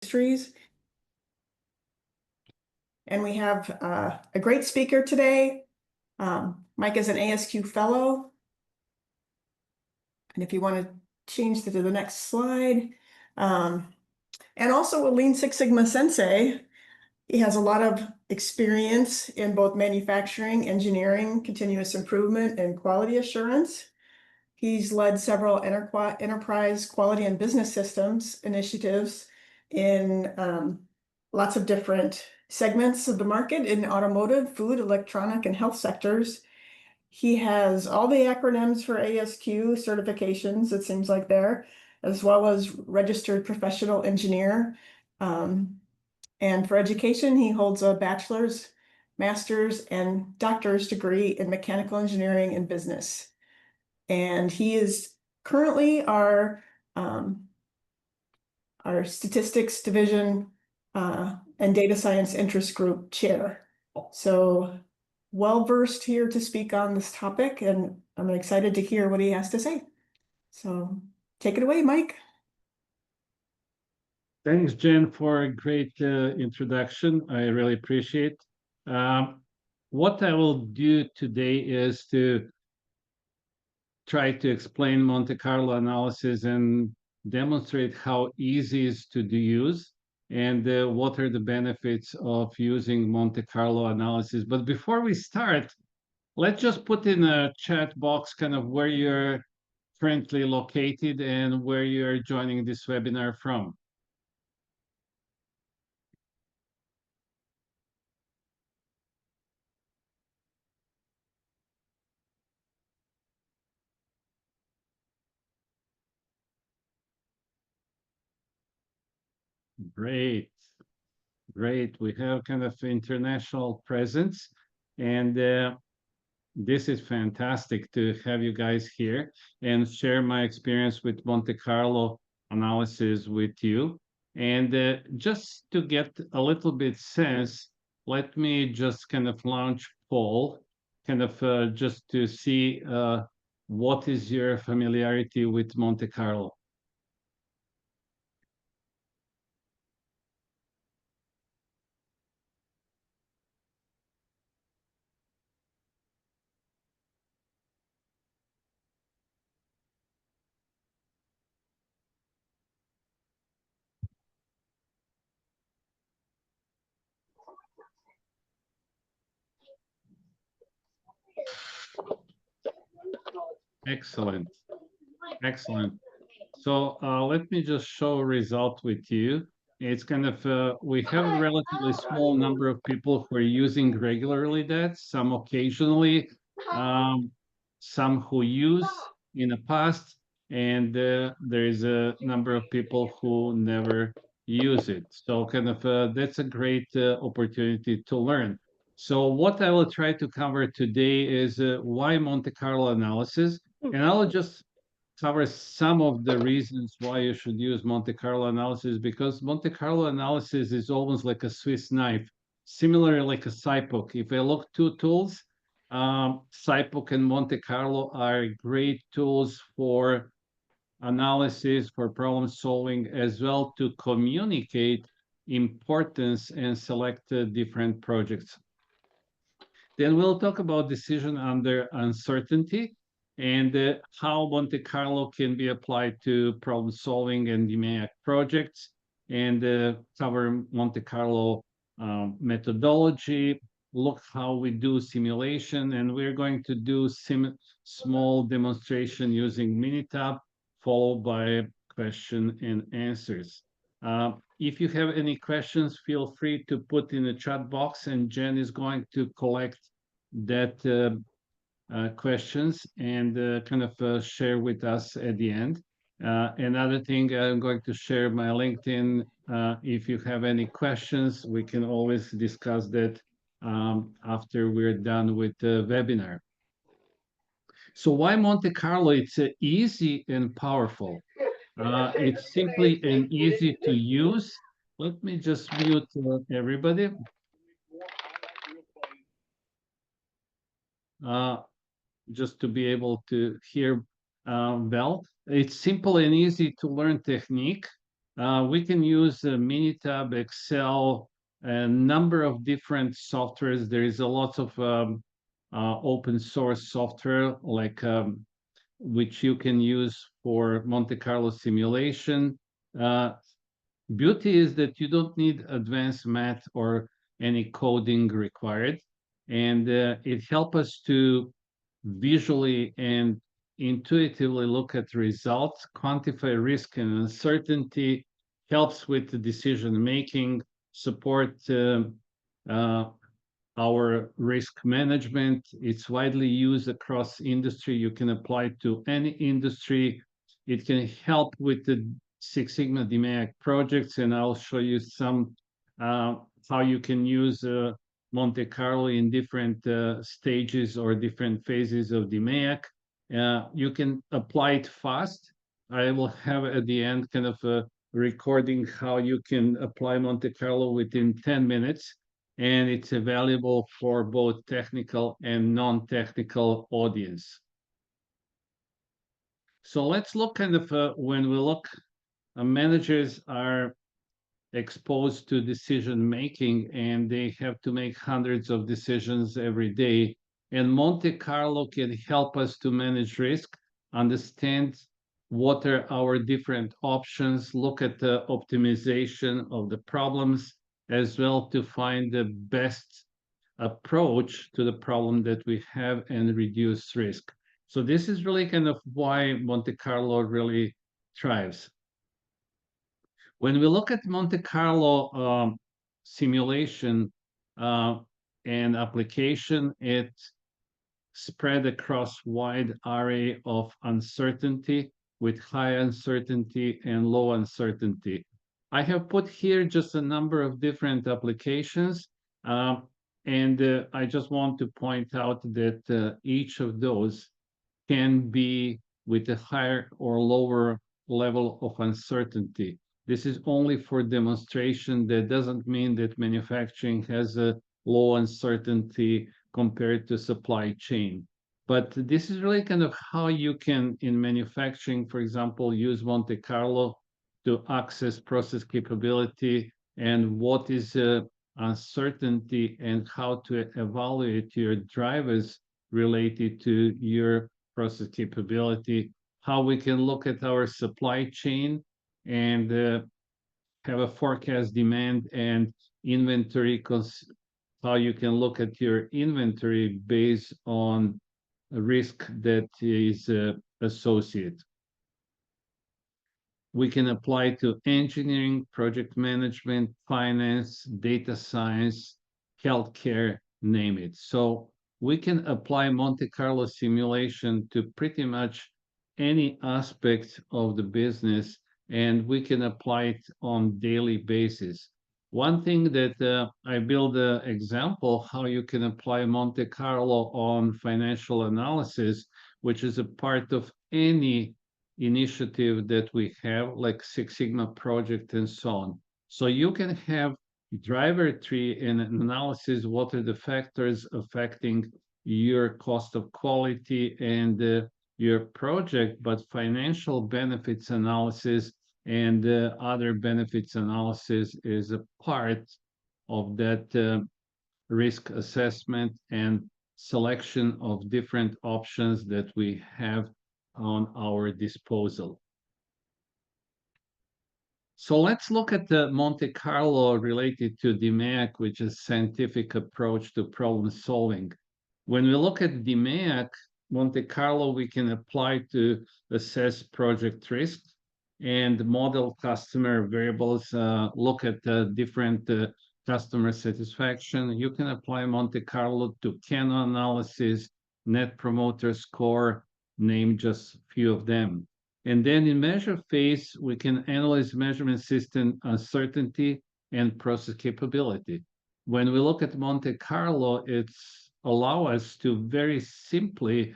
Industries. And we have a great speaker today. Mike is an ASQ fellow. And if you want to change to the next slide. And also a Lean Six Sigma Sensei. He has a lot of experience in both manufacturing, engineering, continuous improvement, and quality assurance. He's led several enterprise quality and business systems initiatives in lots of different segments of the market in automotive, food, electronic, and health sectors. He has all the acronyms for ASQ certifications, it seems like there, as well as registered professional engineer. And for education, he holds a bachelor's, master's, and doctor's degree in mechanical engineering and business. And he is currently our statistics division and data science interest group chair. So well-versed here to speak on this topic, and I'm excited to hear what he has to say. So take it away, Mike. Thanks, Jen, for a great introduction. I really appreciate. What I will do today is to try to explain Monte Carlo analysis and demonstrate how easy it is to use and what are the benefits of using Monte Carlo analysis. But before we start, let's just put in a chat box kind of where you're currently located and where you're joining this webinar from. Great. Great. We have kind of international presence, and this is fantastic to have you guys here and share my experience with Monte Carlo analysis with you. And just to get a little bit sense, let me just kind of launch poll, kind of just to see what is your familiarity with Monte Carlo. Excellent. Excellent. So let me just show a result with you. It's kind of, we have a relatively small number of people who are using regularly that, some occasionally, some who use in the past, and there is a number of people who never use it. So kind of that's a great opportunity to learn. So what I will try to cover today is why Monte Carlo analysis, and I'll just cover some of the reasons why you should use Monte Carlo analysis, because Monte Carlo analysis is almost like a Swiss knife, similar like a SciPoc. If I look two tools, SciPoc and Monte Carlo are great tools for analysis, for problem solving, as well to communicate importance and select different projects. Then we'll talk about decision under uncertainty and how Monte Carlo can be applied to problem solving and DMAIC projects, and cover Monte Carlo methodology, look how we do simulation, and we're going to do small demonstration using Minitab, followed by question and answers. If you have any questions, feel free to put in the chat box, and Jen is going to collect that questions and kind of share with us at the end. Another thing, I'm going to share my LinkedIn. If you have any questions, we can always discuss that after we're done with the webinar. So why Monte Carlo? It's easy and powerful. It's simply and easy to use. Let me just mute everybody. Just to be able to hear well. It's simple and easy to learn technique. We can use Minitab, Excel, a number of different softwares. There is a lot of open source software like which you can use for Monte Carlo simulation. Uh, Beauty is that you don't need advanced math or any coding required, and it helps us to visually and intuitively look at results, quantify risk and uncertainty, helps with the decision making, support uh, our risk management. It's widely used across industry. You can apply it to any industry. It can help with the Six Sigma DMAIC projects, and I'll show you some uh, how you can use Monte Carlo in different stages or different phases of DMAIC. You can apply it fast. I will have at the end kind of a recording how you can apply Monte Carlo within 10 minutes, and it's available for both technical and non-technical audience. So let's look kind of when we look, managers are exposed to decision making and they have to make hundreds of decisions every day. And Monte Carlo can help us to manage risk, understand what are our different options, look at the optimization of the problems, as well to find the best approach to the problem that we have and reduce risk. So this is really kind of why Monte Carlo really thrives. When we look at Monte Carlo simulation uh, and application, it spread across wide array of uncertainty with high uncertainty and low uncertainty. I have put here just a number of different applications, uh, and I just want to point out that each of those can be with a higher or lower level of uncertainty. This is only for demonstration. That doesn't mean that manufacturing has a low uncertainty compared to supply chain. But this is really kind of how you can, in manufacturing, for example, use Monte Carlo to access process capability and what is uncertainty and how to evaluate your drivers related to your process capability, how we can look at our supply chain and have a forecast demand and inventory, how you can look at your inventory based on a risk that is associated. We can apply to engineering, project management, finance, data science, healthcare, name it. So we can apply Monte Carlo simulation to pretty much any aspect of the business, and we can apply it on daily basis. One thing that I build an example how you can apply Monte Carlo on financial analysis, which is a part of any initiative that we have, like Six Sigma project and so on. So you can have driver tree and analysis, what are the factors affecting your cost of quality and your project, but financial benefits analysis and other benefits analysis is a part of that risk assessment and selection of different options that we have on our disposal. So let's look at the Monte Carlo related to DMAIC, which is scientific approach to problem solving. When we look at DMAIC, Monte Carlo, we can apply to assess project risk and model customer variables, look at different customer satisfaction. You can apply Monte Carlo to Kano analysis, net promoter score, name just a few of them. And then in measure phase, we can analyze measurement system uncertainty and process capability. When we look at Monte Carlo, it's allow us to very simply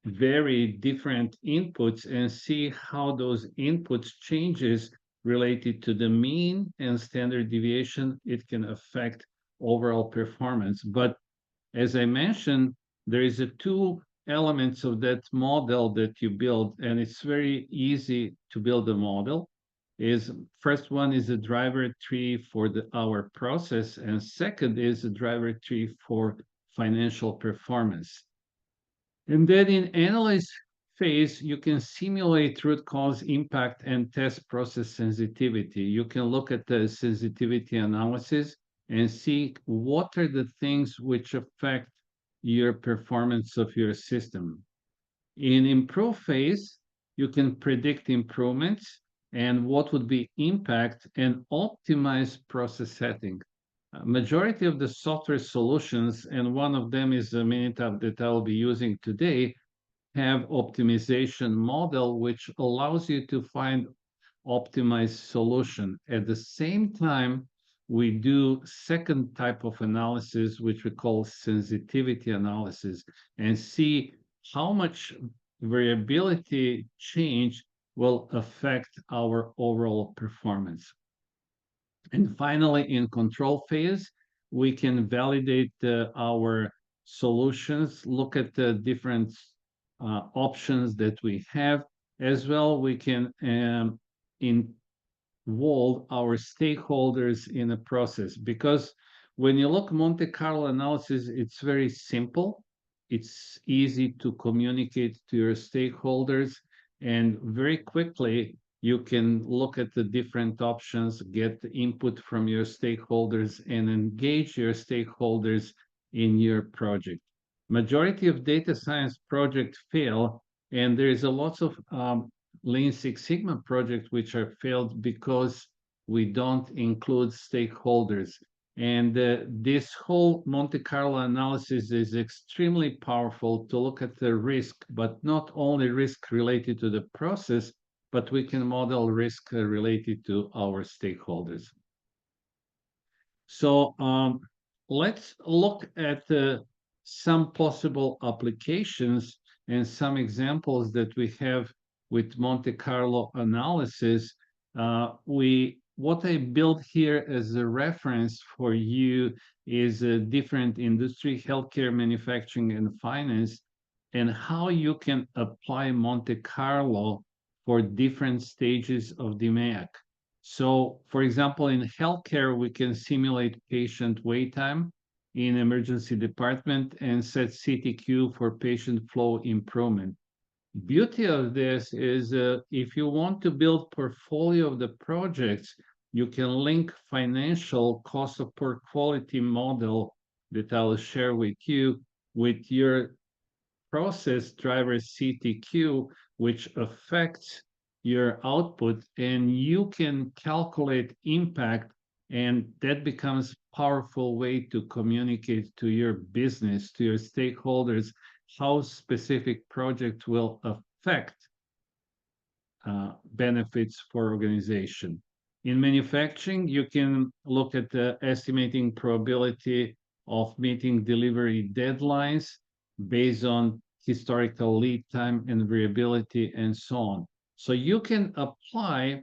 vary different inputs and see how those inputs changes related to the mean and standard deviation. It can affect overall performance. But as I mentioned, there is a two elements of that model that you build, and it's very easy to build a model. is first one is a driver tree for our process, and second is a driver tree for financial performance. And then in analyze phase, you can simulate root cause impact and test process sensitivity. You can look at the sensitivity analysis and see what are the things which affect your performance of your system. In improve phase, you can predict improvements and what would be impact and optimize process setting. Majority of the software solutions, and one of them is the Minitab that I'll be using today, have optimization model which allows you to find optimized solution. At the same time, we do second type of analysis, which we call sensitivity analysis, and see how much variability change will affect our overall performance. And finally, in control phase, we can validate our solutions, look at the different options that we have. As well, we can involve our stakeholders in the process, because when you look Monte Carlo analysis, it's very simple. It's easy to communicate to your stakeholders, and very quickly you can look at the different options, get input from your stakeholders, and engage your stakeholders in your project. Majority of data science projects fail, and there is a lot of Lean Six Sigma projects which are failed because we don't include stakeholders. And this whole Monte Carlo analysis is extremely powerful to look at the risk, but not only risk related to the process, but we can model risk related to our stakeholders. So let's look at some possible applications and some examples that we have with Monte Carlo analysis. What I built here as a reference for you is a different industry, healthcare, manufacturing, and finance, and how you can apply Monte Carlo for different stages of DMAIC. So, for example, in healthcare, we can simulate patient wait time in emergency department and set CTQ for patient flow improvement. Beauty of this is if you want to build portfolio of the projects, you can link financial cost of poor quality model that I'll share with you with your process driver CTQ, which affects your output, and you can calculate impact, and that becomes powerful way to communicate to your business, to your stakeholders, how specific project will affect benefits for organization. In manufacturing, you can look at the estimating probability of meeting delivery deadlines based on historical lead time and variability and so on. So you can apply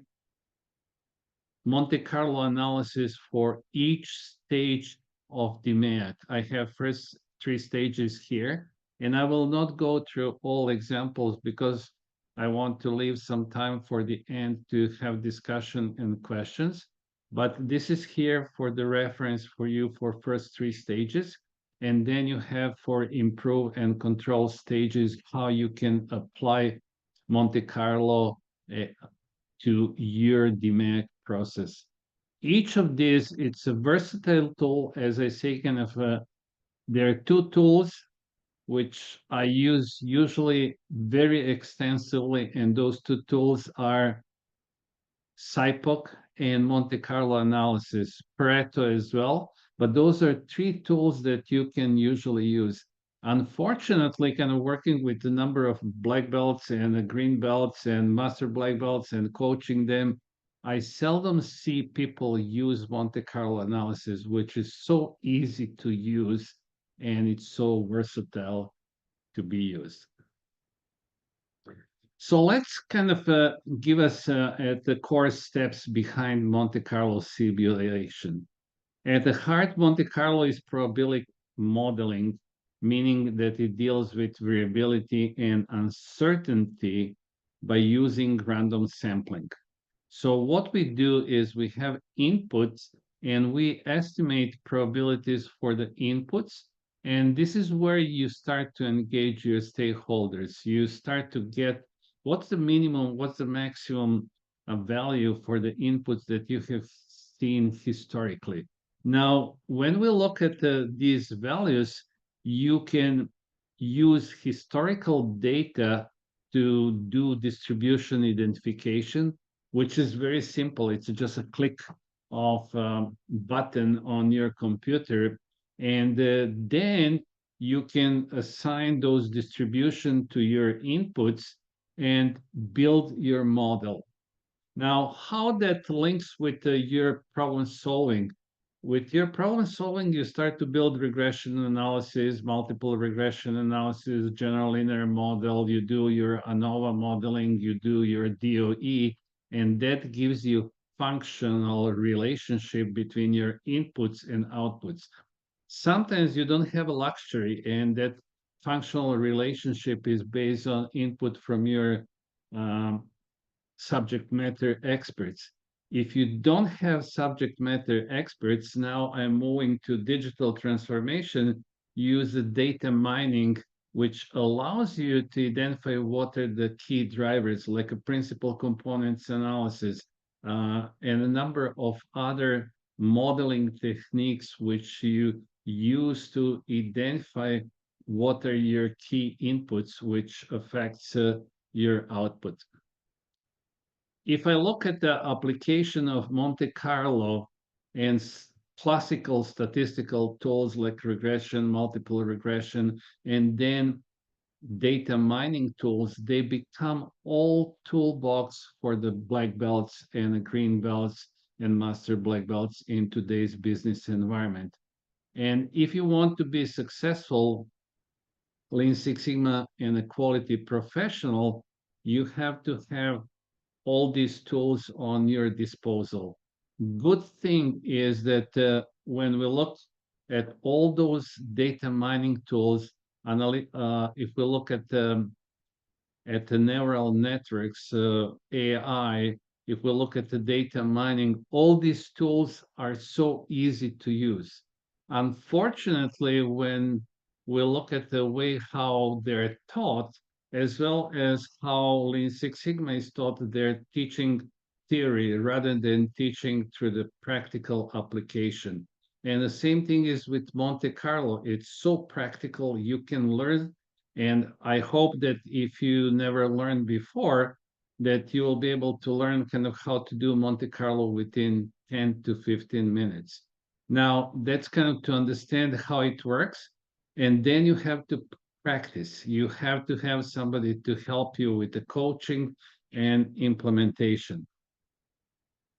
Monte Carlo analysis for each stage of DMAIC. I have first 3 stages here, and I will not go through all examples because I want to leave some time for the end to have discussion and questions. But this is here for the reference for you for first 3 stages. And then you have for improve and control stages, how you can apply Monte Carlo to your DMAIC process. Each of these, it's a versatile tool, as I say, kind of, there are 2 tools which I use usually very extensively, and those 2 tools are SIPOC and Monte Carlo analysis, Pareto as well, but those are 3 tools that you can usually use. Unfortunately, kind of working with the number of black belts and green belts and master black belts and coaching them, I seldom see people use Monte Carlo analysis, which is so easy to use and it's so versatile to be used. So let's kind of give us at the core steps behind Monte Carlo simulation. At the heart, Monte Carlo is probability modeling, meaning that it deals with variability and uncertainty by using random sampling. So what we do is we have inputs and we estimate probabilities for the inputs. And this is where you start to engage your stakeholders. You start to get what's the minimum, what's the maximum value for the inputs that you have seen historically. Now, when we look at these values, you can use historical data to do distribution identification, which is very simple. It's just a click of button on your computer, and then you can assign those distribution to your inputs and build your model. Now, how that links with your problem solving? With your problem solving, you start to build regression analysis, multiple regression analysis, general linear model, you do your ANOVA modeling, you do your DOE, and that gives you functional relationship between your inputs and outputs. Sometimes you don't have a luxury, and that functional relationship is based on input from your um, subject matter experts. If you don't have subject matter experts, now I'm moving to digital transformation, use the data mining, which allows you to identify what are the key drivers, like a principal components analysis, and a number of other modeling techniques which you use to identify what are your key inputs, which affects your output. If I look at the application of Monte Carlo and classical statistical tools like regression, multiple regression, and then data mining tools, they become all toolbox for the black belts and the green belts and master black belts in today's business environment. And if you want to be successful Lean Six Sigma and a quality professional, you have to have all these tools on your disposal. Good thing is that when we look at all those data mining tools, if we look at the neural networks, AI, if we look at the data mining, all these tools are so easy to use. Unfortunately, when we look at the way how they're taught, as well as how Lean Six Sigma is taught, they're teaching theory rather than teaching through the practical application. And the same thing is with Monte Carlo. It's so practical, you can learn, and I hope that if you never learned before, that you will be able to learn kind of how to do Monte Carlo within 10 to 15 minutes. Now, that's kind of to understand how it works. And then you have to practice. You have to have somebody to help you with the coaching and implementation.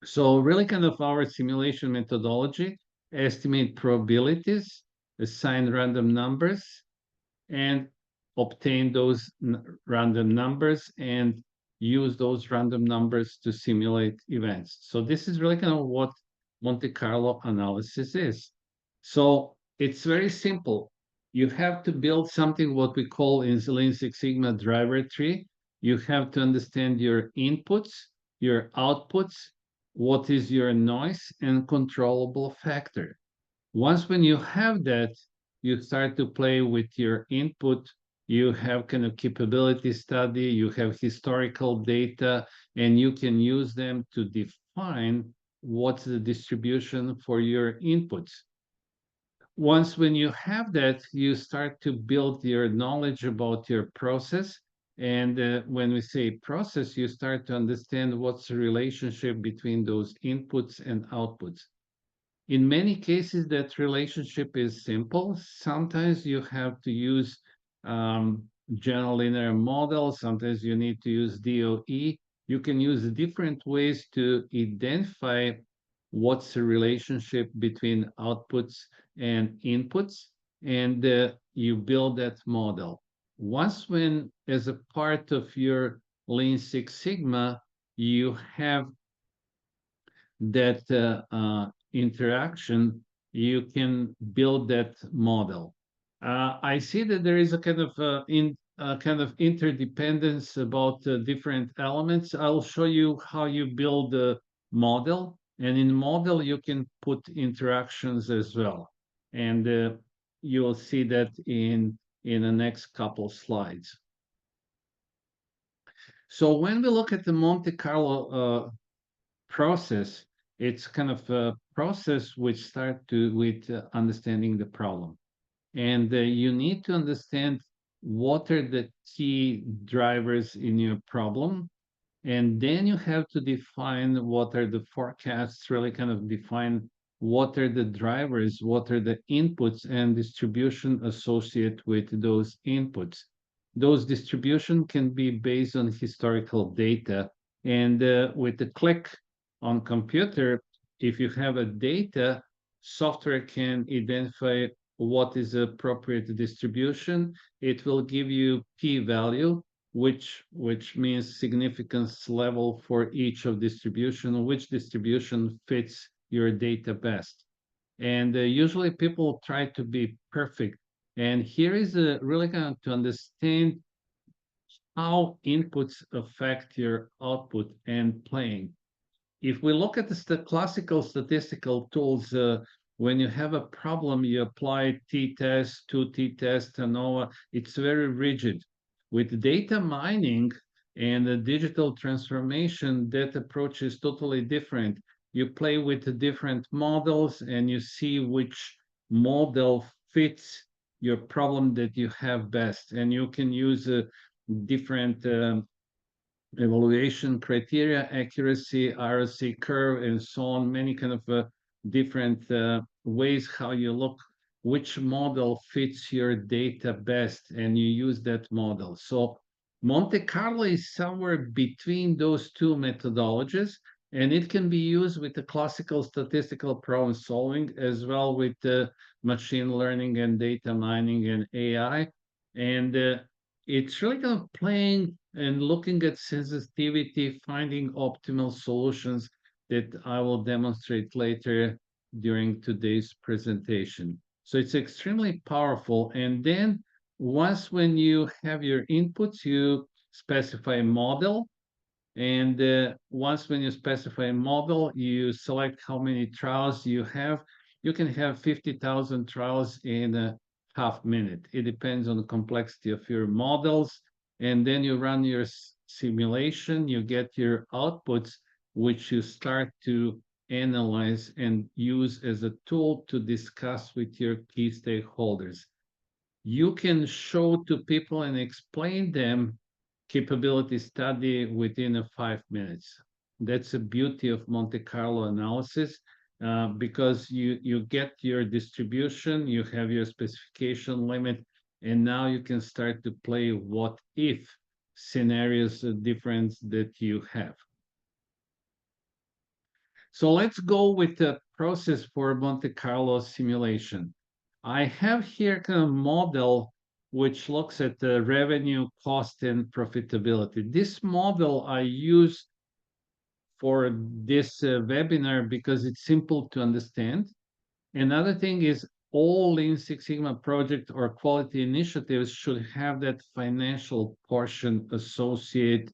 So really kind of our simulation methodology, estimate probabilities, assign random numbers, and obtain those random numbers and use those random numbers to simulate events. So this is really kind of what Monte Carlo analysis is. So it's very simple. You have to build something what we call in Lean Six Sigma driver tree. You have to understand your inputs, your outputs, what is your noise and controllable factor. Once when you have that, you start to play with your input. You have kind of capability study, you have historical data, and you can use them to define what's the distribution for your inputs. Once when you have that, you start to build your knowledge about your process. And when we say process, you start to understand what's the relationship between those inputs and outputs. In many cases, that relationship is simple. Sometimes you have to use general linear model. Sometimes you need to use DOE. You can use different ways to identify what's the relationship between outputs and inputs, and you build that model. Once when, as a part of your Lean Six Sigma, you have that interaction, you can build that model. I see that there is a kind of kind of interdependence about different elements. I'll show you how you build a model, and in model you can put interactions as well, and you will see that in the next couple slides. So when we look at the Monte Carlo process, it's kind of a process which starts with understanding the problem. And you need to understand what are the key drivers in your problem. And then you have to define what are the forecasts, really kind of define what are the drivers, what are the inputs and distribution associated with those inputs. Those distribution can be based on historical data. And with the click on computer, if you have a data, software can identify what is appropriate distribution. It will give you p-value, which means significance level for each of distribution, which distribution fits your data best. And usually people try to be perfect. And here is really kind of to understand how inputs affect your output and playing. If we look at the classical statistical tools, when you have a problem, you apply t-test, 2t-test, ANOVA. It's very rigid. With data mining and the digital transformation, that approach is totally different. You play with the different models and you see which model fits your problem that you have best. And you can use different evaluation criteria, accuracy, ROC curve, and so on, many kind of different ways how you look, which model fits your data best, and you use that model. So Monte Carlo is somewhere between those two methodologies, and it can be used with the classical statistical problem solving as well with machine learning and data mining and AI. And it's really kind of playing and looking at sensitivity, finding optimal solutions that I will demonstrate later during today's presentation. So it's extremely powerful. And then once when you have your inputs, you specify a model. And once when you specify a model, you select how many trials you have. You can have 50,000 trials in a half minute. It depends on the complexity of your models. And then you run your simulation, you get your outputs, which you start to analyze and use as a tool to discuss with your key stakeholders. You can show to people and explain them capability study within 5 minutes. That's the beauty of Monte Carlo analysis because you get your distribution, you have your specification limit, and now you can start to play what if scenarios difference that you have. So let's go with the process for Monte Carlo simulation. I have here kind of model which looks at the revenue, cost, and profitability. This model I use for this webinar because it's simple to understand. Another thing is all Lean Six Sigma project or quality initiatives should have that financial portion associated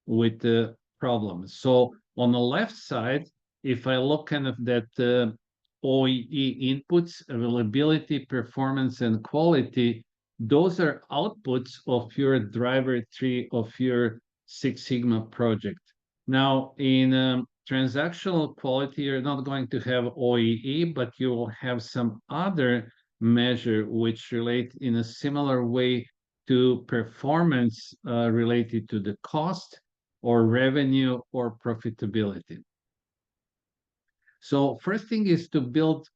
with the problem. So on the left side, if I look kind of that OEE inputs, availability, performance, and quality, those are outputs of your driver tree of your Six Sigma project. Now, in transactional quality, you're not going to have OEE, but you will have some other measure which relate in a similar way to performance related to the cost or revenue or profitability. So first thing is to build,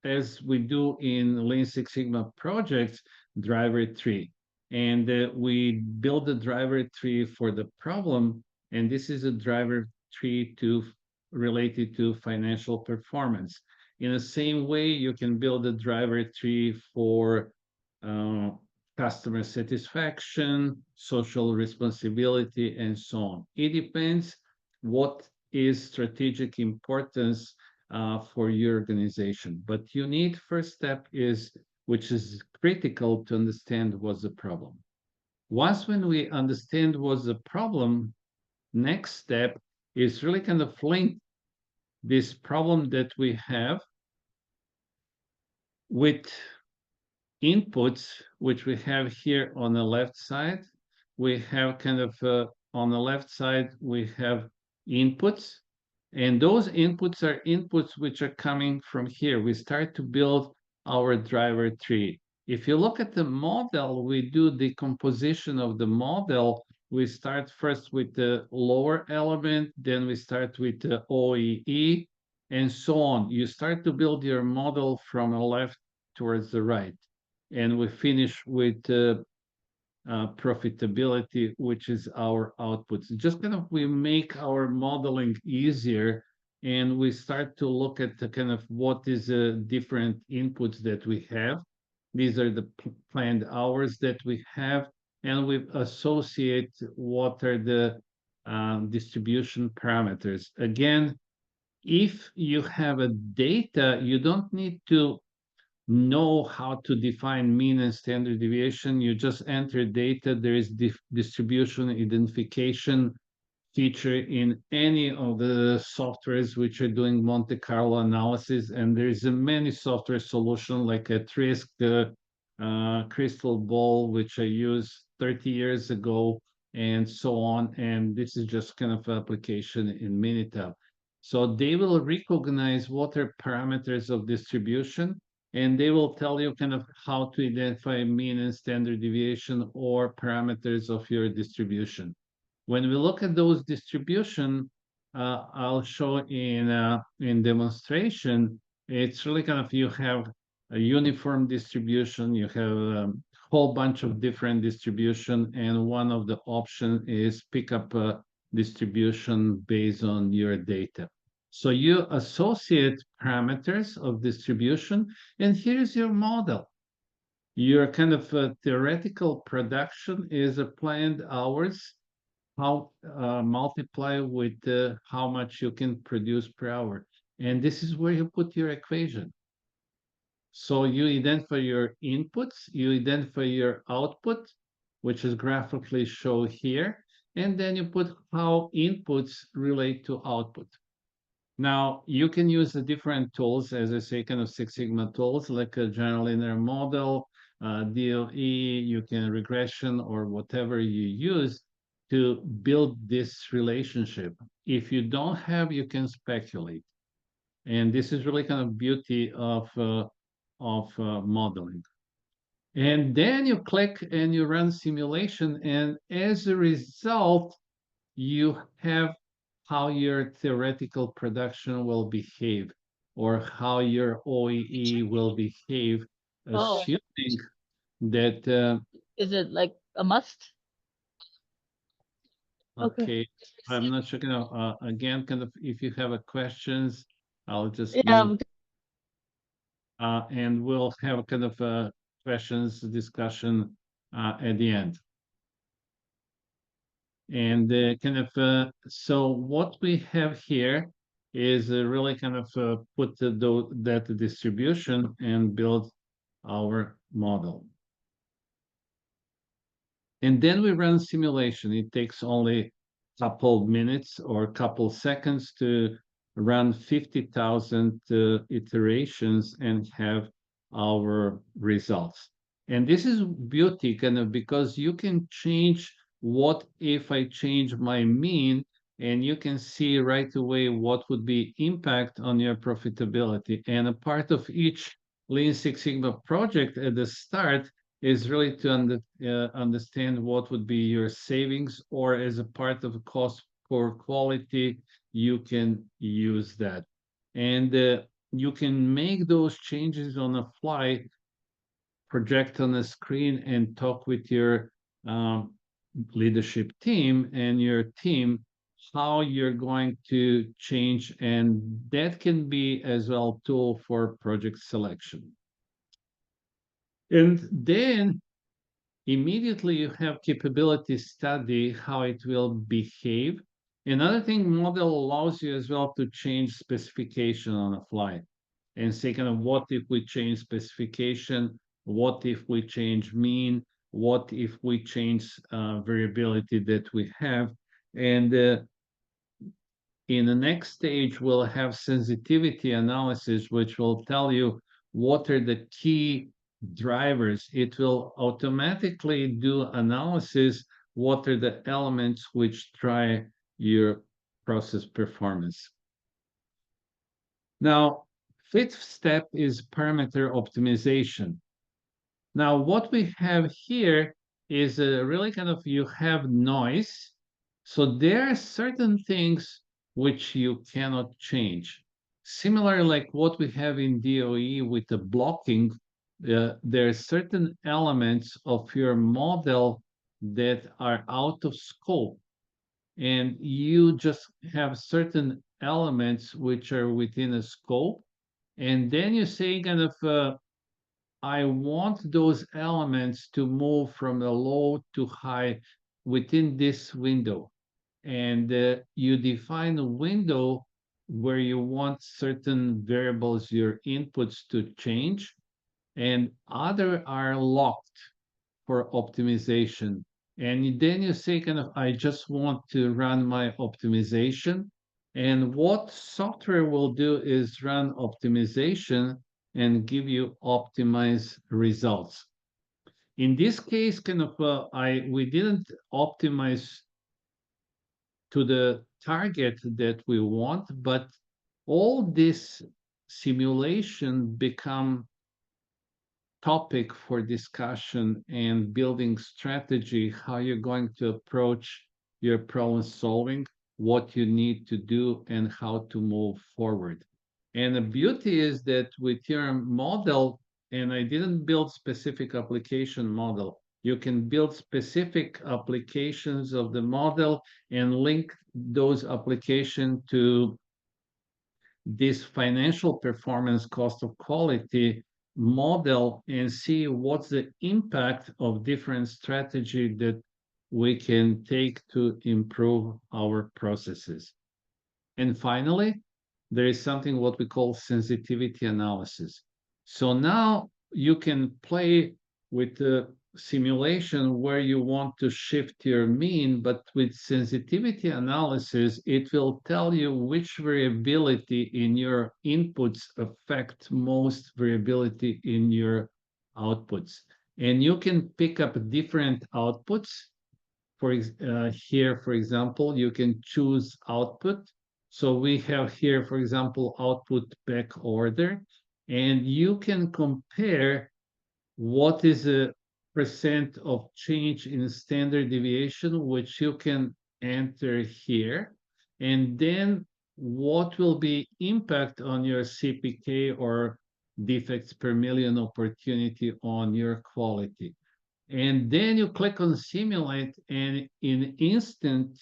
as we do in Lean Six Sigma projects, driver tree. And we build the driver tree for the problem, and this is a driver tree related to financial performance. In the same way, you can build a driver tree for customer satisfaction, social responsibility, and so on. It depends what is strategic importance for your organization. But you need first step is, which is critical to understand what's the problem. Once when we understand what's the problem, next step is really kind of link this problem that we have with inputs, which we have here on the left side. We have kind of on the left side, we have inputs. And those inputs are inputs which are coming from here. We start to build our driver tree. If you look at the model, we do the composition of the model. We start first with the lower element, then we start with the OEE, and so on. You start to build your model from the left towards the right. And we finish with profitability, which is our outputs. Just kind of we make our modeling easier, and we start to look at the kind of what is the different inputs that we have. These are the planned hours that we have, and we associate what are the distribution parameters. Again, if you have a data, you don't need to know how to define mean and standard deviation. You just enter data. There is distribution identification feature in any of the softwares which are doing Monte Carlo analysis, and there is a many software solution like a Trisk, Crystal Ball, which I used 30 years ago, and so on. And this is just kind of application in Minitab. So they will recognize what are parameters of distribution, and they will tell you kind of how to identify mean and standard deviation or parameters of your distribution. When we look at those distribution, I'll show in demonstration, it's really kind of you have a uniform distribution, you have a whole bunch of different distribution, and one of the option is pick up a distribution based on your data. So you associate parameters of distribution, and here's your model. Your kind of theoretical production is a planned hours, how multiply with how much you can produce per hour. And this is where you put your equation. So you identify your inputs, you identify your output, which is graphically shown here, and then you put how inputs relate to output. Now, you can use the different tools, as I say, kind of Six Sigma tools, like a general linear model, DOE, you can regression, or whatever you use to build this relationship. If you don't have, you can speculate. And this is really kind of beauty of modeling. And then you click and you run simulation, and as a result, you have how your theoretical production will behave or how your OEE will behave, Oh, assuming that is it like a must? Okay. okay, I'm not sure, again, kind of if you have a questions, I'll just Yeah. move, and we'll have kind of a questions discussion at the end. And so what we have here is really kind of put that distribution and build our model. And then we run simulation. It takes only a couple minutes or a couple seconds to run 50,000 iterations and have our results. And this is beauty kind of because you can change what if I change my mean, and you can see right away what would be impact on your profitability. And a part of each Lean Six Sigma project at the start is really to understand what would be your savings, or as a part of a cost for quality, you can use that. And you can make those changes on the fly, project on the screen, and talk with your leadership team and your team how you're going to change, and that can be as well tool for project selection. And then immediately you have capability study how it will behave. Another thing, model allows you as well to change specification on the fly and say kind of what if we change specification, what if we change mean, what if we change variability that we have. And in the next stage, we'll have sensitivity analysis, which will tell you what are the key drivers. It will automatically do analysis, what are the elements which drive your process performance. Now, fifth step is parameter optimization. Now, what we have here is really kind of, you have noise. So there are certain things which you cannot change. Similar like what we have in DOE with the blocking, there are certain elements of your model that are out of scope. And you just have certain elements which are within a scope. And then you say kind of, I want those elements to move from the low to high within this window. And you define a window where you want certain variables, your inputs to change, and other are locked for optimization. And then you say kind of, I just want to run my optimization. And what software will do is run optimization and give you optimized results. In this case, kind of, we didn't optimize to the target that we want, but all this simulation become topic for discussion and building strategy, how you're going to approach your problem solving, what you need to do, and how to move forward. And the beauty is that with your model, and I didn't build specific application model, you can build specific applications of the model and link those applications to this financial performance cost of quality model and see what's the impact of different strategy that we can take to improve our processes. And finally, there is something what we call sensitivity analysis. So now you can play with the simulation where you want to shift your mean, but with sensitivity analysis, it will tell you which variability in your inputs affect most variability in your outputs. And you can pick up different outputs. Here, for example, you can choose output. So we have here, for example, output back order, and you can compare what is a percent of change in standard deviation, which you can enter here, and then what will be impact on your CPK or defects per million opportunity on your quality. And then you click on simulate, and in instant,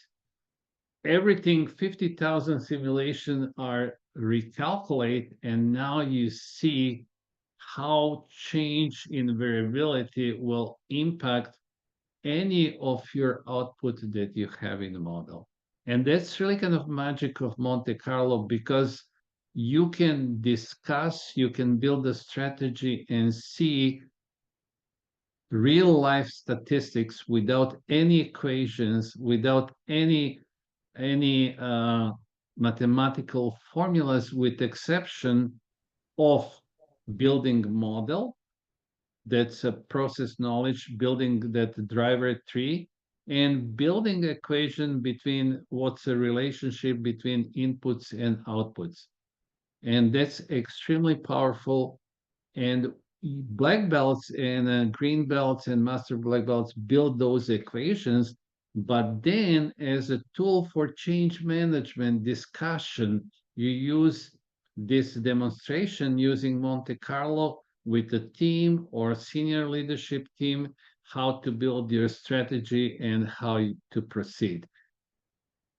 everything 50,000 simulation are recalculate, and now you see how change in variability will impact any of your output that you have in the model. And that's really kind of magic of Monte Carlo, because you can discuss, you can build a strategy and see real life statistics without any equations, without any mathematical formulas, with exception of building model, that's a process knowledge, building that driver tree, and building equation between what's a relationship between inputs and outputs. And that's extremely powerful. And black belts and green belts and master black belts build those equations, but then as a tool for change management discussion, you use this demonstration using Monte Carlo with a team or senior leadership team, how to build your strategy and how to proceed.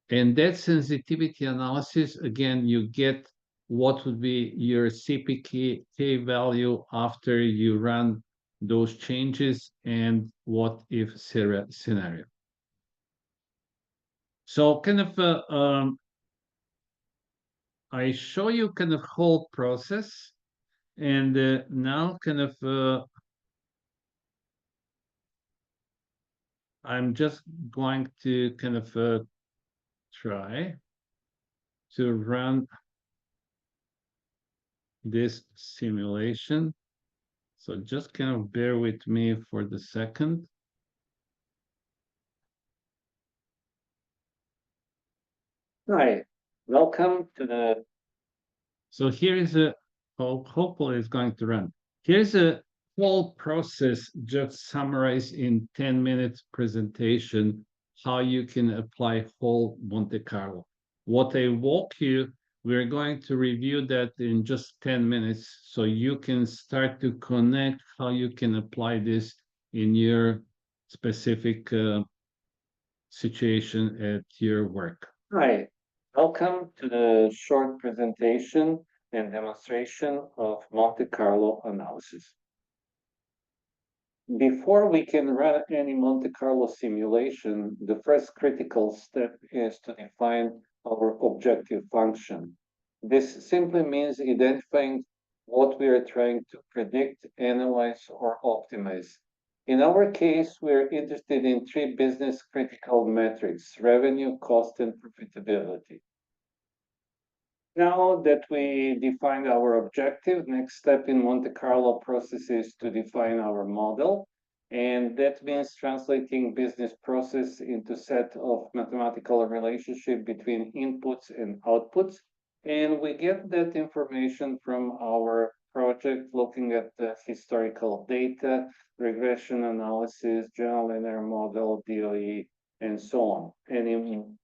And that sensitivity analysis, again, you get what would be your CPK value after you run those changes and what if scenario. So kind of, I show you kind of whole process, and now kind of I'm just going to kind of try to run this simulation. So just kind of bear with me for the second. Hi, welcome to the. So here is a, hopefully it's going to run. Here's a whole process just summarized in 10 minutes presentation, how you can apply whole Monte Carlo. What I walk you, we're going to review that in just 10 minutes so you can start to connect how you can apply this in your specific situation at your work. Hi, welcome to the short presentation and demonstration of Monte Carlo analysis. Before we can run any Monte Carlo simulation, the first critical step is to define our objective function. This simply means identifying what we are trying to predict, analyze, or optimize. In our case, we're interested in three business critical metrics: revenue, cost, and profitability. Now that we defined our objective, next step in Monte Carlo process is to define our model. And that means translating business process into set of mathematical relationship between inputs and outputs. And we get that information from our project, looking at the historical data, regression analysis, general linear model, DOE, and so on. And in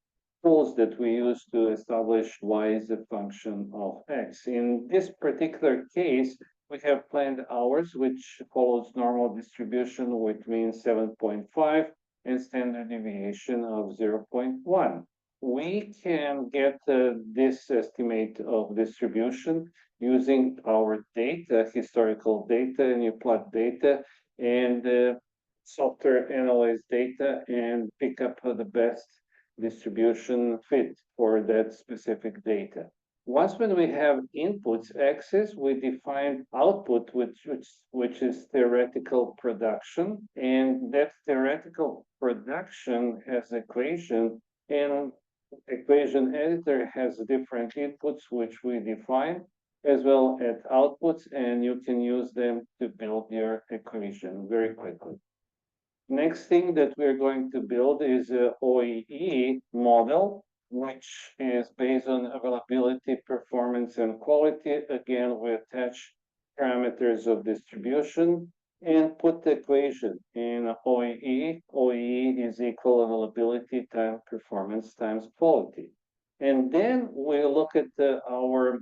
tools that we use to establish y is a function of x. In this particular case, we have planned hours, which follows normal distribution with mean 7.5 and standard deviation of 0.1. We can get this estimate of distribution using our data, historical data, and you plot data and software analyze data and pick up the best distribution fit for that specific data. Once when we have inputs axis, we define output, which is theoretical production, and that theoretical production has equation, and equation editor has different inputs which we define, as well as outputs, and you can use them to build your equation very quickly. Next thing that we're going to build is a OEE model, which is based on availability, performance, and quality. Again, we attach parameters of distribution and put the equation in OEE. OEE is equal availability times performance times quality. And then we look at our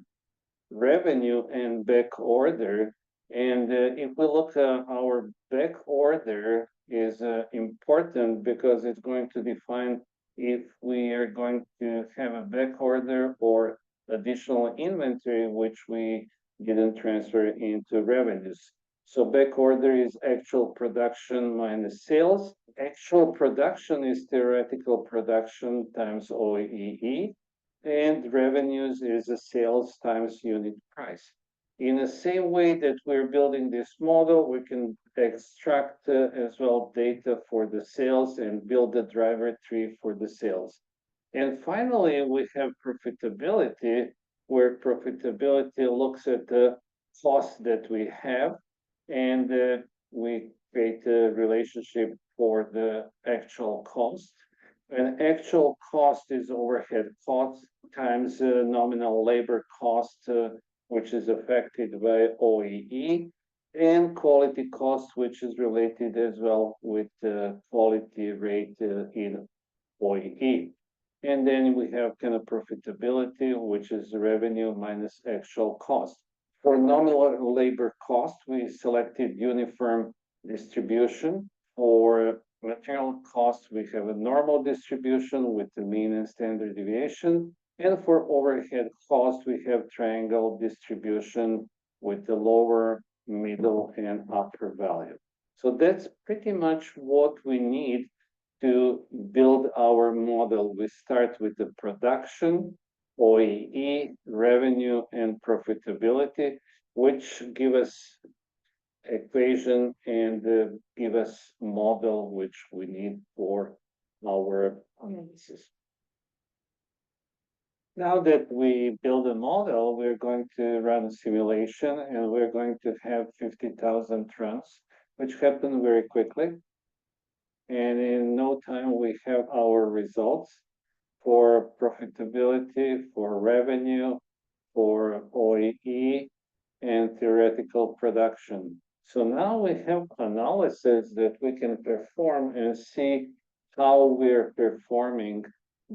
revenue and back order. And if we look at our back order is important because it's going to define if we are going to have a back order or additional inventory, which we didn't transfer into revenues. So back order is actual production minus sales. Actual production is theoretical production times OEE, and revenues is a sales times unit price. In the same way that we're building this model, we can extract as well data for the sales and build the driver tree for the sales. And finally, we have profitability, where profitability looks at the cost that we have, and we create a relationship for the actual cost. And actual cost is overhead cost times nominal labor cost, which is affected by OEE, and quality cost, which is related as well with the quality rate in OEE. And then we have kind of profitability, which is revenue minus actual cost. For nominal labor cost, we selected uniform distribution. For material cost, we have a normal distribution with the mean and standard deviation. And for overhead cost, we have triangle distribution with the lower, middle, and upper value. So that's pretty much what we need to build our model. We start with the production, OEE, revenue, and profitability, which give us equation and give us model which we need for our analysis. Now that we build a model, we're going to run a simulation and we're going to have 50,000 runs, which happen very quickly. And in no time, we have our results for profitability, for revenue, for OEE, and theoretical production. So now we have analysis that we can perform and see how we're performing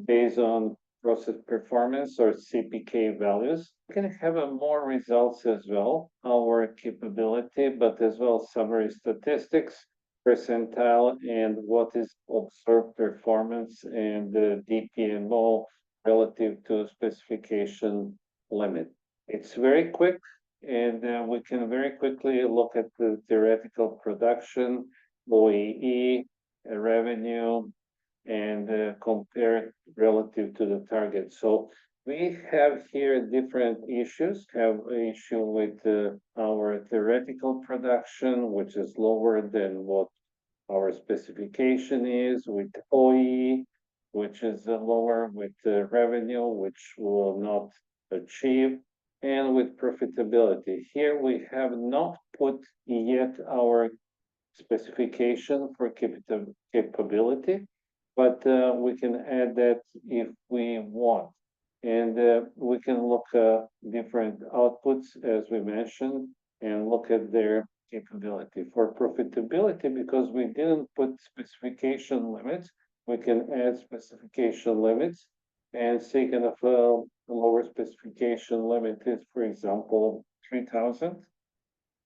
based on process performance or CPK values. We can have more results as well, our capability, but as well summary statistics, percentile, and what is observed performance and the DPMO relative to specification limit. It's very quick, and we can very quickly look at the theoretical production, OEE, revenue, and compare it relative to the target. So we have here different issues. Have an issue with our theoretical production, which is lower than what our specification is, with OEE, which is lower, with revenue, which will not achieve, and with profitability. Here we have not put yet our specification for capability, but we can add that if we want. And we can look at different outputs, as we mentioned, and look at their capability. For profitability, because we didn't put specification limits, we can add specification limits and say kind of a lower specification limit is, for example, 3,000,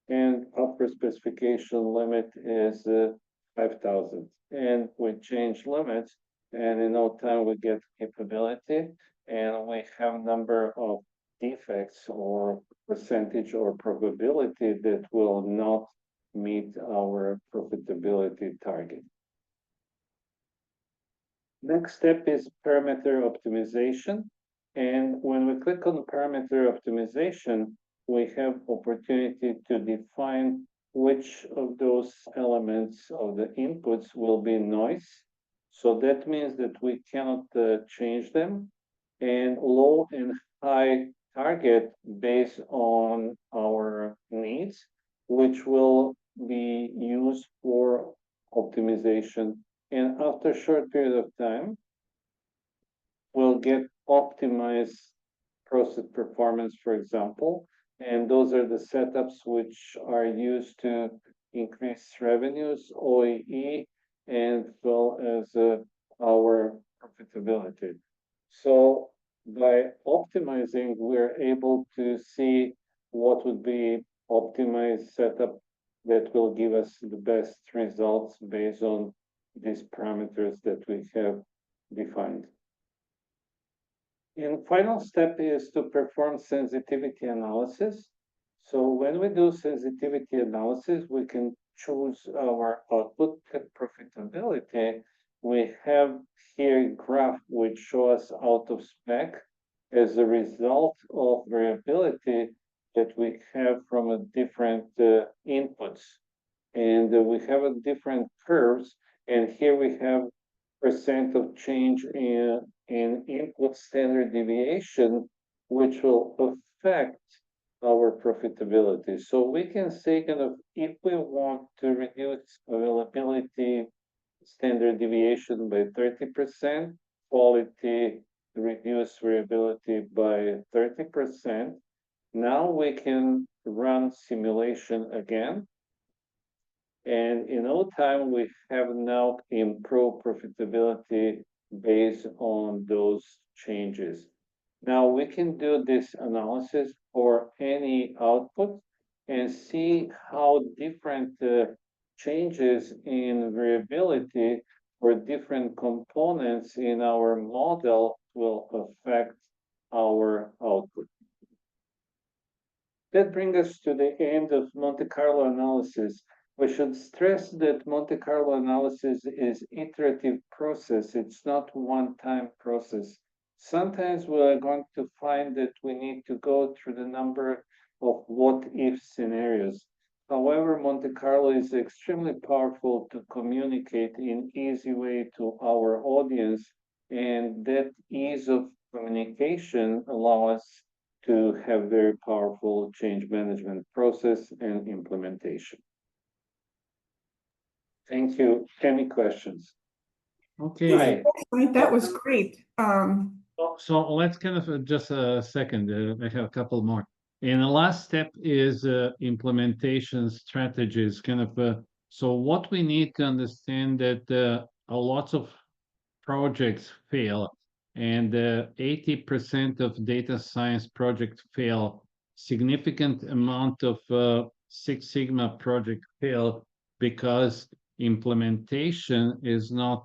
and upper specification limit is 5,000. And we change limits, and in no time we get capability, and we have number of defects or percentage or probability that will not meet our profitability target. Next step is parameter optimization. And when we click on parameter optimization, we have opportunity to define which of those elements of the inputs will be noise. So that means that we cannot change them, and low and high target based on our needs, which will be used for optimization. And after a short period of time, we'll get optimized process performance, for example. And those are the setups which are used to increase revenues, OEE, and as well as our profitability. So by optimizing, we're able to see what would be optimized setup that will give us the best results based on these parameters that we have defined. And final step is to perform sensitivity analysis. So when we do sensitivity analysis, we can choose our output profitability. We have here a graph which shows us out of spec as a result of variability that we have from a different inputs. And we have a different curves. And here we have percent of change in input standard deviation, which will affect our profitability. So we can say kind of, if we want to reduce availability standard deviation by 30%, quality reduce variability by 30%, now we can run simulation again. And in no time, we have now improved profitability based on those changes. Now we can do this analysis for any output and see how different changes in variability for different components in our model will affect our output. That brings us to the end of Monte Carlo analysis. We should stress that Monte Carlo analysis is iterative process. It's not one-time process. Sometimes we are going to find that we need to go through the number of what-if scenarios. However, Monte Carlo is extremely powerful to communicate in easy way to our audience, and that ease of communication allow us to have very powerful change management process and implementation. Thank you. Any questions? Okay. Right. Right, that was great. So let's kind of just a second. I have a couple more. And the last step is implementation strategies. So what we need to understand that a lot of projects fail, and 80% of data science projects fail. Significant amount of Six Sigma project fail because implementation is not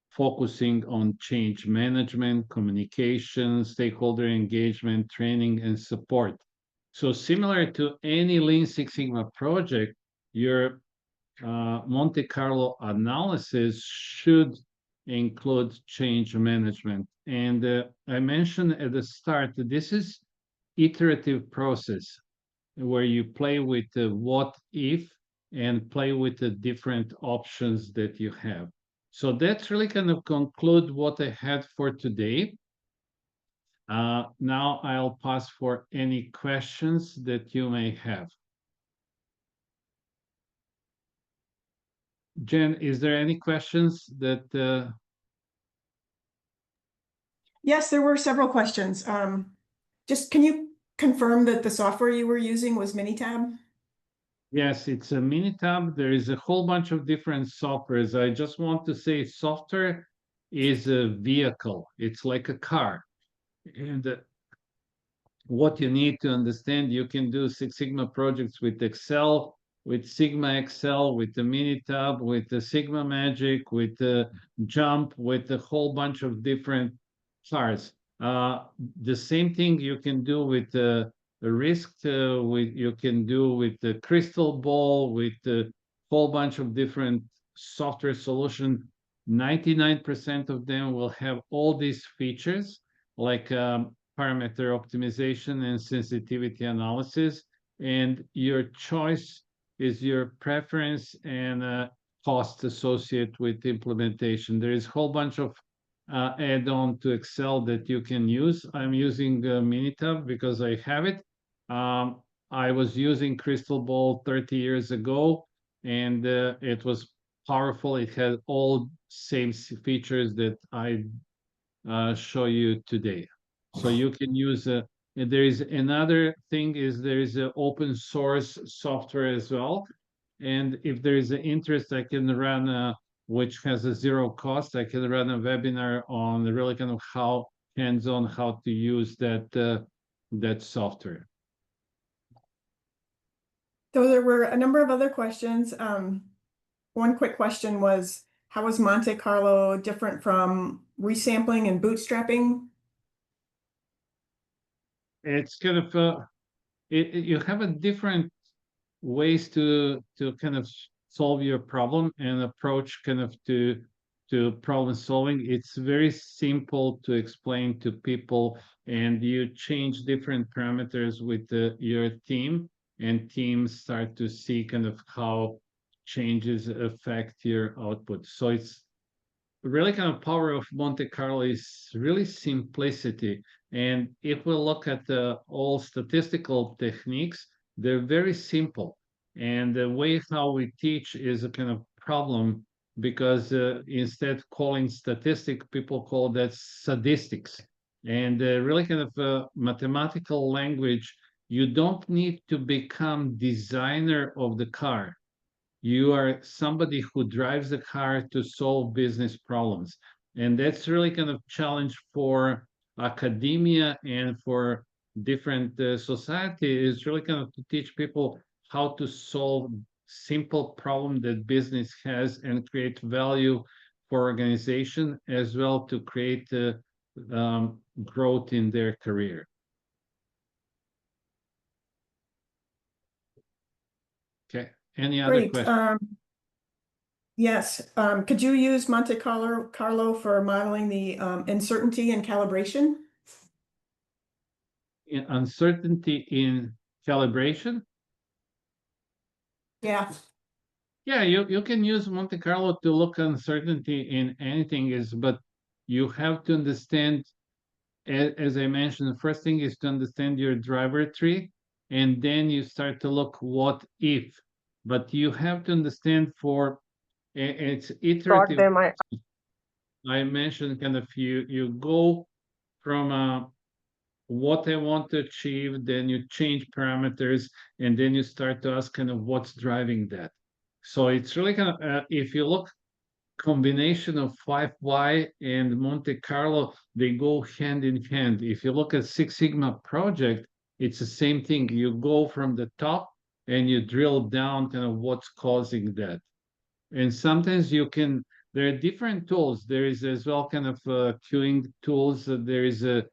focusing on change management, communication, stakeholder engagement, training, and support. So similar to any Lean Six Sigma project, your Monte Carlo analysis should include change management. And I mentioned at the start, this is iterative process where you play with the what if and play with the different options that you have. So that's really kind of conclude what I had for today. Now I'll pass for any questions that you may have. Jen, is there any questions that? Yes, there were several questions. Just can you confirm that the software you were using was Minitab? Yes, it's a Minitab. There is a whole bunch of different softwares. I just want to say software is a vehicle. It's like a car. And what you need to understand, you can do Six Sigma projects with Excel, with Sigma Excel, with the Minitab, with the Sigma Magic, with the Jump, with a whole bunch of different cars. The same thing you can do with the Risk, you can do with the Crystal Ball, with a whole bunch of different software solution. 99% of them will have all these features, like parameter optimization and sensitivity analysis, and your choice is your preference and cost associated with implementation. There is a whole bunch of add-on to Excel that you can use. I'm using Minitab because I have it. I was using Crystal Ball 30 years ago, and it was powerful. It had all same features that I show you today. So you can use and there is another thing is there is an open source software as well. And if there is an interest, I can run which has a zero cost. I can run a webinar on really kind of how hands-on how to use that software. So there were a number of other questions. One quick question was, how is Monte Carlo different from resampling and bootstrapping? It's kind of you have a different ways to kind of solve your problem and approach kind of to problem solving. It's very simple to explain to people, and you change different parameters with your team, and teams start to see kind of how changes affect your output. So it's really kind of power of Monte Carlo is really simplicity. And if we look at all statistical techniques, they're very simple. And the way how we teach is a kind of problem because instead calling statistic, people call that statistics. And really kind of mathematical language, you don't need to become designer of the car. You are somebody who drives the car to solve business problems. And that's really kind of challenge for academia and for different society is really kind of to teach people how to solve simple problem that business has and create value for organization as well to create growth in their career. Okay. Any other Great. questions? Yes. Could you use Monte Carlo for modeling the uncertainty and calibration? Uncertainty in calibration? Yeah, Yeah, you can use Monte Carlo to look uncertainty in anything is, but you have to understand, as I mentioned, the first thing is to understand your driver tree, and then you start to look what if. But you have to understand for it's iterative. I mentioned kind of you go from what I want to achieve, then you change parameters, and then you start to ask kind of what's driving that. So it's really kind of if you look combination of 5Y and Monte Carlo, they go hand in hand. If you look at Six Sigma project, it's the same thing. You go from the top and you drill down kind of what's causing that. And sometimes you can, there are different tools. There is as well kind of queuing tools. There is a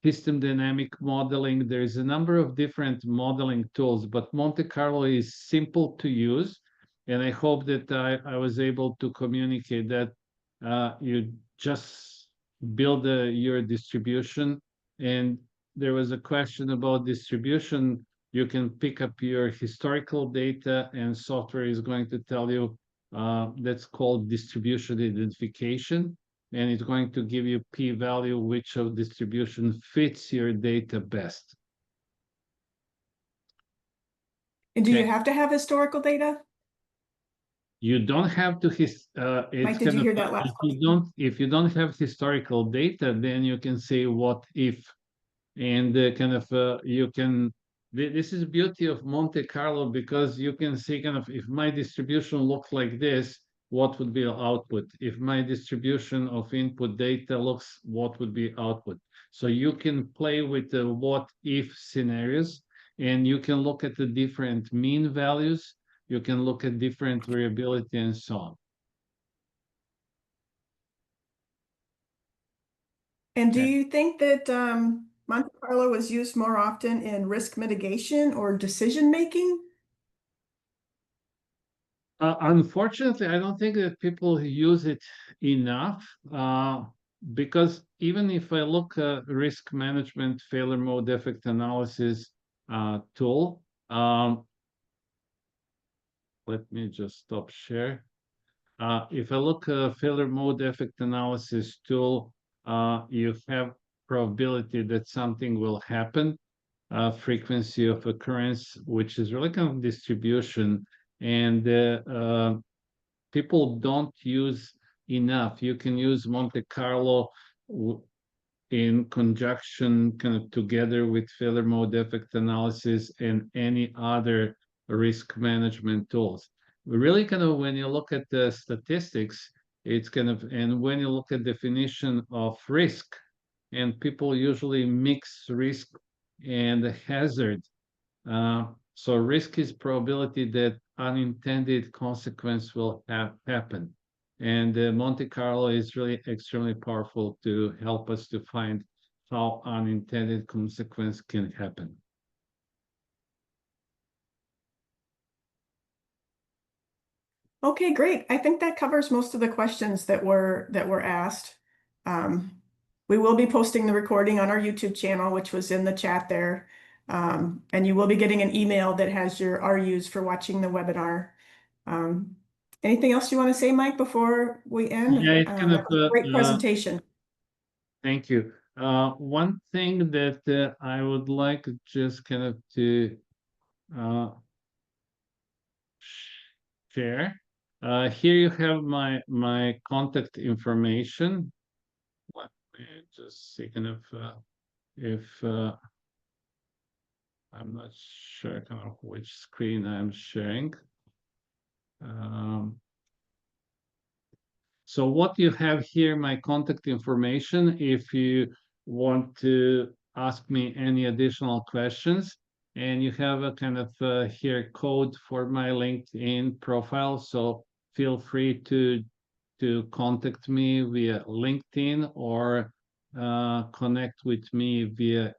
system dynamic modeling. There is a number of different modeling tools, but Monte Carlo is simple to use. And I hope that I was able to communicate that you just build your distribution. And there was a question about distribution. You can pick up your historical data and software is going to tell you that's called distribution identification, and it's going to give you p-value which of distribution fits your data best. and do you Okay. have to have historical data? You don't have to it's Mike, did you hear that last if you don't have historical data, then you can say what if, and kind of you can this is beauty of Monte Carlo, because you can see kind of if my distribution looks like this, what would be output? If my distribution of input data looks, what would be output? So you can play with the what if scenarios, and you can look at the different mean values, you can look at different variability and so on. And do Okay. you think that Monte Carlo was used more often in risk mitigation or decision making? Unfortunately, I don't think that people use it enough because even if I look at risk management, failure mode defect analysis tool, let me just stop share. If I look at failure mode defect analysis tool, you have probability that something will happen, frequency of occurrence, which is really kind of distribution, and people don't use enough. You can use Monte Carlo in conjunction kind of together with failure mode defect analysis and any other risk management tools. Really kind of when you look at the statistics, it's kind of, and when you look at definition of risk, and people usually mix risk and hazard. So risk is probability that unintended consequence will happen. And Monte Carlo is really extremely powerful to help us to find how unintended consequence can happen. Okay, great. I think that covers most of the questions that were asked. We will be posting the recording on our YouTube channel, which was in the chat there. And you will be getting an email that has your RUs for watching the webinar. Anything else you want to say, Mike, before we end? Yeah, it's kind of That was a great presentation. thank you. One thing that I would like just kind of to share. Here you have my contact information. Let me just see kind of if I'm not sure kind of which screen I'm sharing. So what you have here, my contact information, if you want to ask me any additional questions, and you have a kind of here code for my LinkedIn profile. So feel free to contact me via LinkedIn or connect with me via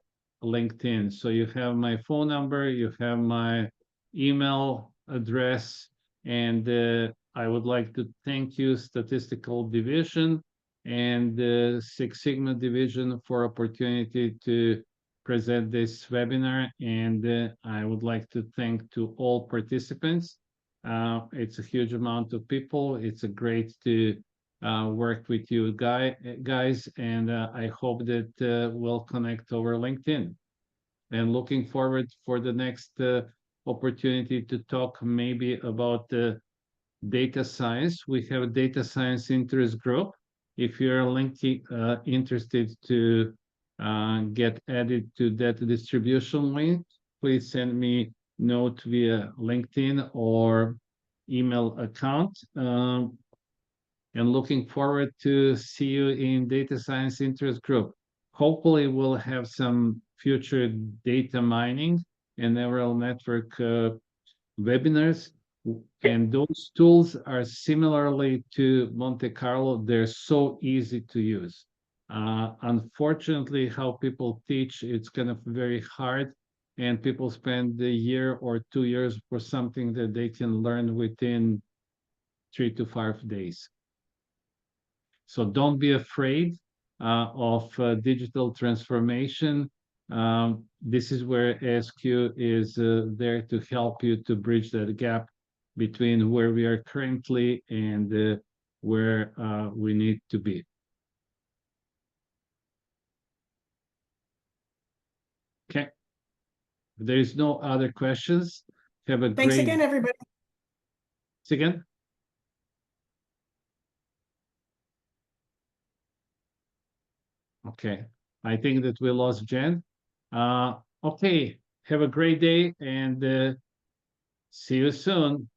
LinkedIn. So you have my phone number, you have my email address, and I would like to thank you, Statistical Division and the Six Sigma Division, for opportunity to present this webinar. And I would like to thank to all participants. It's a huge amount of people. It's a great to work with you guys, and I hope that we'll connect over LinkedIn. And looking forward for the next opportunity to talk maybe about the data science. We have a data science interest group. If you're interested to get added to that distribution link, please send me note via LinkedIn or email account. And looking forward to see you in data science interest group. Hopefully we'll have some future data mining and neural network webinars. And those tools are similarly to Monte Carlo. They're so easy to use. Unfortunately, how people teach, it's kind of very hard, and people spend a year or 2 years for something that they can learn within 3 to 5 days. So don't be afraid of digital transformation. This is where ASQ is there to help you to bridge that gap between where we are currently and where we need to be. Okay. If there is no other questions, have a Thanks great... again, everybody. Again? Okay, I think that we lost Jen. Okay, have a great day and see you soon.